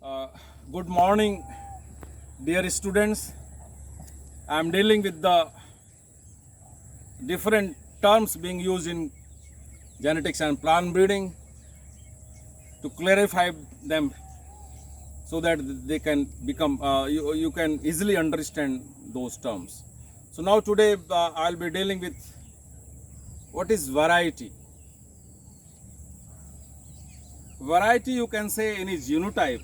Uh, Good morning, dear students. I am dealing with the different terms being used in genetics and plant breeding to clarify them so that they can become, you can easily understand those terms. So now today I'll be dealing with what is variety. Variety, you can say, any genotype.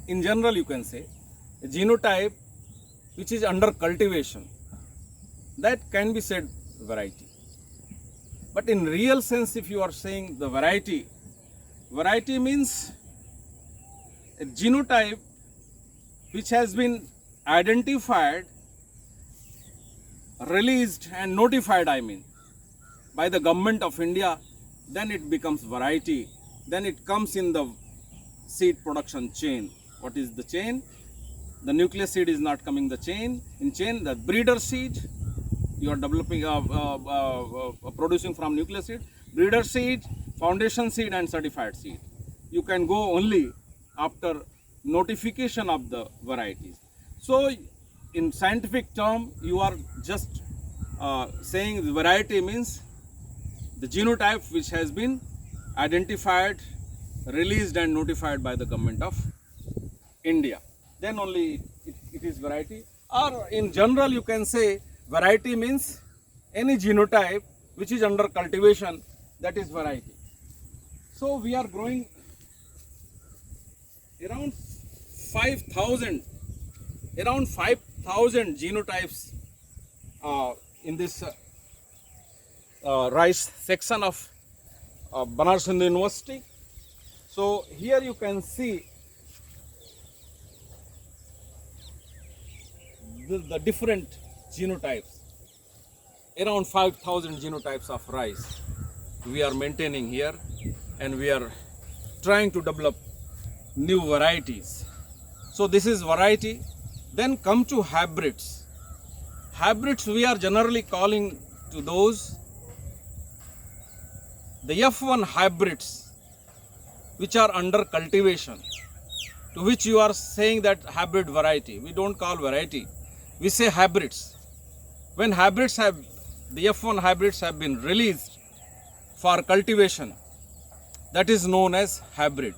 In general, you can say a genotype which is under cultivation, that can be said variety. But in real sense, if you are saying the variety means a genotype which has been identified, released and notified, by the government of India, then it becomes variety. Then it comes in the seed production chain. What is the chain? The nucleus seed is not coming the chain. In chain, the breeder seed, you are developing, producing from nucleus seed, breeder seed, foundation seed and certified seed. You can go only after notification of the varieties. So in scientific term, you are just saying the variety means the genotype which has been identified, released and notified by the government of India. Then only it is variety. Or in general, you can say variety means any genotype which is under cultivation, that is variety. So we are growing around 5,000 genotypes in this rice section of Banaras Hindu University. So here you can see the different genotypes, around 5,000 genotypes of rice we are maintaining here, and we are trying to develop new varieties. So this is variety. Then come to hybrids. Hybrids, we are generally calling to those the F1 hybrids which are under cultivation, to which you are saying that hybrid variety. We don't call variety, we say hybrids. When hybrids have, the F1 hybrids have been released for cultivation, that is known as hybrid.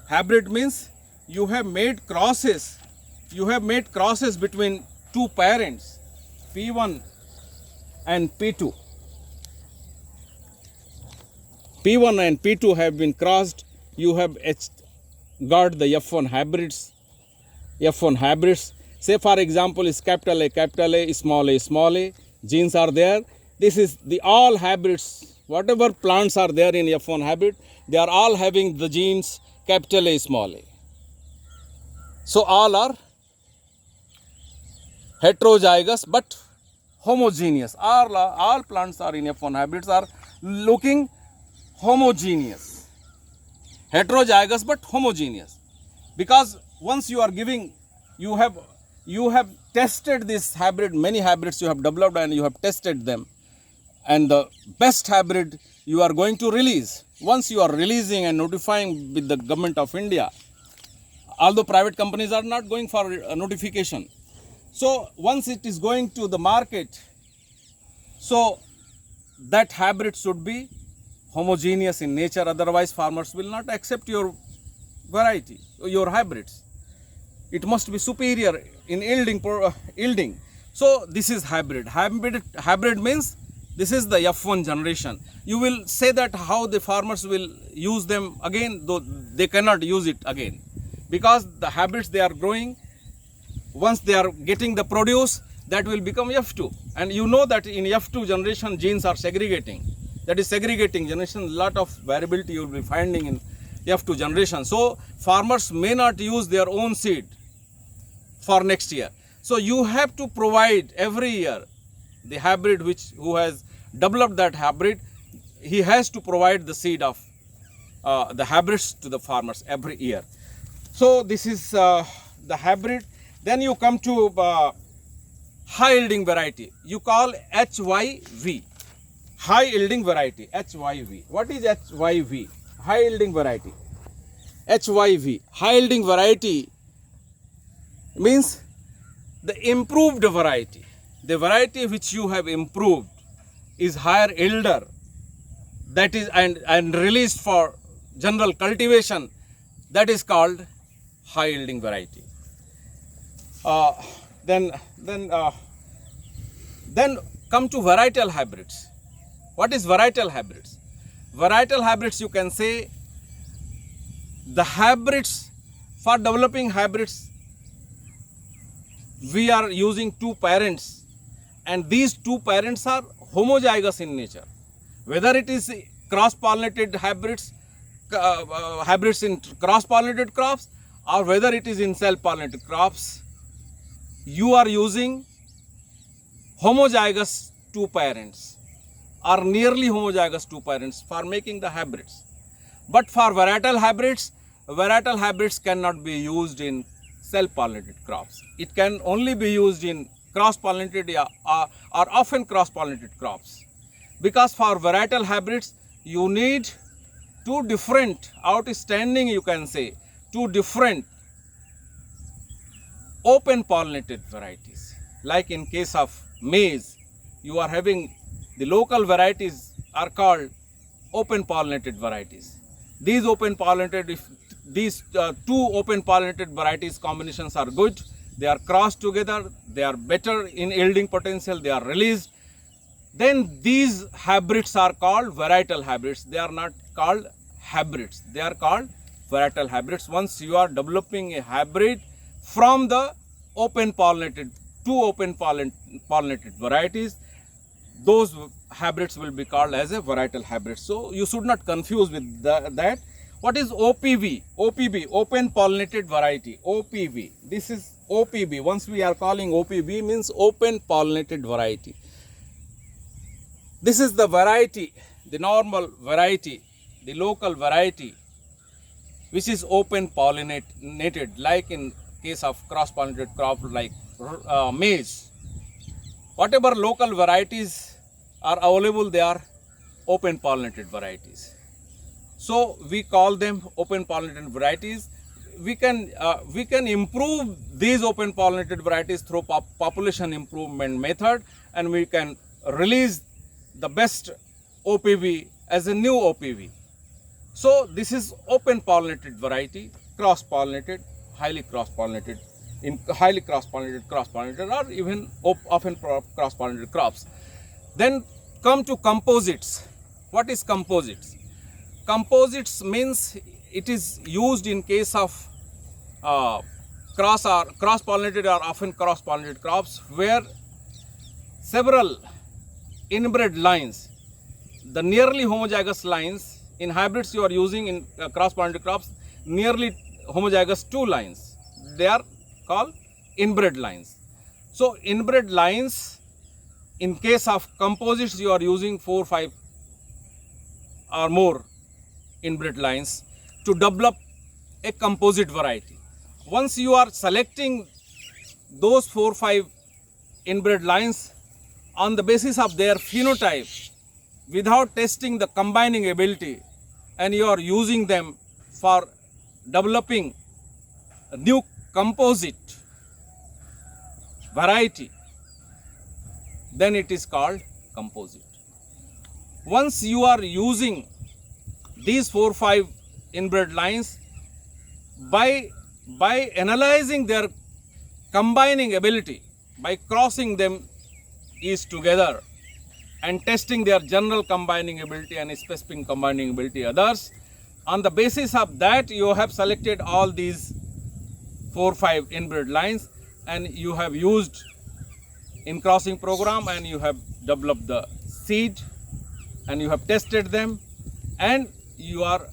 Hybrid means you have made crosses between two parents, P1 and P2. P1 and P2 have been crossed. You have got the F1 hybrids. F1 hybrids, say for example, is capital A, small a, small a. Genes are there. This is the all hybrids. Whatever plants are there in F1 hybrid, they are all having the genes capital A, small a. So all are heterozygous but homogeneous. All plants are in F1 hybrids are looking homogeneous. Heterozygous but homogeneous. Because once you are giving, you have tested this hybrid, many hybrids you have developed and you have tested them. And the best hybrid you are going to release. Once you are releasing and notifying with the government of India, although private companies are not going for notification. So once it is going to the market, so that hybrid should be homogeneous in nature, otherwise farmers will not accept your variety, your hybrids. It must be superior in yielding. So this is hybrid. Hybrid means this is the F1 generation. You will say that how the farmers will use them again, though they cannot use it again, because the hybrids they are growing, once they are getting the produce, that will become F2. And you know that in F2 generation genes are segregating. That is segregating generation. Lot of variability you will be finding in F2 generation. So farmers may not use their own seed for next year. So you have to provide every year the hybrid who has developed that hybrid, he has to provide the seed of the hybrids to the farmers every year. So this is the hybrid. Then you come to high yielding variety. You call HYV. High yielding variety, HYV. What is HYV? High yielding variety. HYV, high yielding variety, means the improved variety. The variety which you have improved is higher yielder, that is and released for general cultivation, that is called high yielding variety. Then come to varietal hybrids. What is varietal hybrids? Varietal hybrids, you can say, the hybrids, for developing hybrids, we are using two parents, and these two parents are homozygous in nature. Whether it is cross-pollinated hybrids, hybrids in cross-pollinated crops, or whether it is in self-pollinated crops, you are using homozygous two parents or nearly homozygous two parents for making the hybrids. But for varietal hybrids cannot be used in self-pollinated crops. It can only be used in cross-pollinated or often cross-pollinated crops. Because for varietal hybrids, you need two different, outstanding, you can say, two different open pollinated varieties. Like in case of maize, you are having the local varieties are called open pollinated varieties. These open pollinated, if these two open pollinated varieties combinations are good, they are crossed together, they are better in yielding potential, they are released, then these hybrids are called varietal hybrids. They are not called hybrids, they are called varietal hybrids. Once you are developing a hybrid from the open pollinated, two open pollinated varieties, those hybrids will be called as a varietal hybrid. So you should not confuse with that. What is OPV? OPV, open pollinated variety. OPV, this is OPV. Once we are calling OPV, means open pollinated variety. This is the variety, the normal variety, the local variety, which is open pollinated, like in case of cross-pollinated crop like maize. Whatever local varieties are available, they are open pollinated varieties. So we call them open pollinated varieties. We can improve these open pollinated varieties through population improvement method, and we can release the best OPV as a new OPV. So this is open pollinated variety, cross-pollinated, highly cross-pollinated, in highly cross-pollinated or even often cross-pollinated crops. Then come to composites. What is composites? Composites means it is used in case of cross-pollinated or often cross-pollinated crops where several inbred lines, the nearly homozygous lines, in hybrids you are using in cross-pollinated crops nearly homozygous two lines, they are called inbred lines. So inbred lines, in case of composites you are using 4, 5 or more inbred lines to develop a composite variety. Once you are selecting those 4, 5 inbred lines on the basis of their phenotype without testing the combining ability, and you are using them for developing a new composite variety, then it is called composite. Once you are using these 4, 5 inbred lines, by analyzing their combining ability, by crossing them each together and testing their general combining ability and specific combining ability others, on the basis of that you have selected all these 4, 5 inbred lines and you have used in crossing program, and you have developed the seed and you have tested them, and you are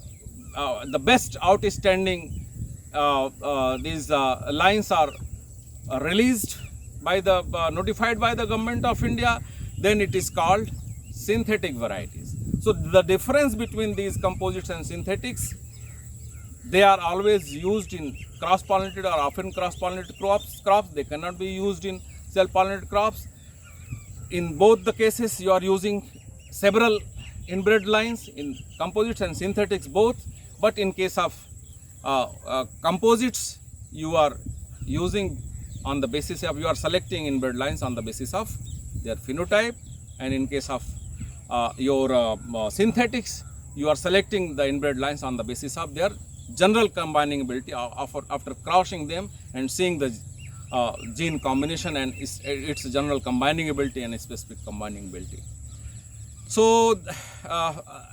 the best outstanding these lines are released by the notified by the government of India, then it is called synthetic varieties. So the difference between these composites and synthetics, they are always used in cross-pollinated or often cross-pollinated crops. They cannot be used in self-pollinated crops. In both the cases, you are using several inbred lines in composites and synthetics both. But in case of Composites you are using on the basis of, you are selecting inbred lines on the basis of their phenotype, and in case of your synthetics, you are selecting the inbred lines on the basis of their general combining ability after crossing them and seeing the gene combination and its general combining ability and specific combining ability. So,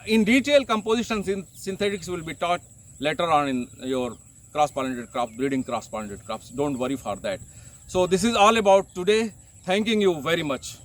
in detail, composition and synthetics will be taught later on in your cross-pollinated crops, breeding cross-pollinated crops. Don't worry for that. So, this is all about today. Thanking you very much.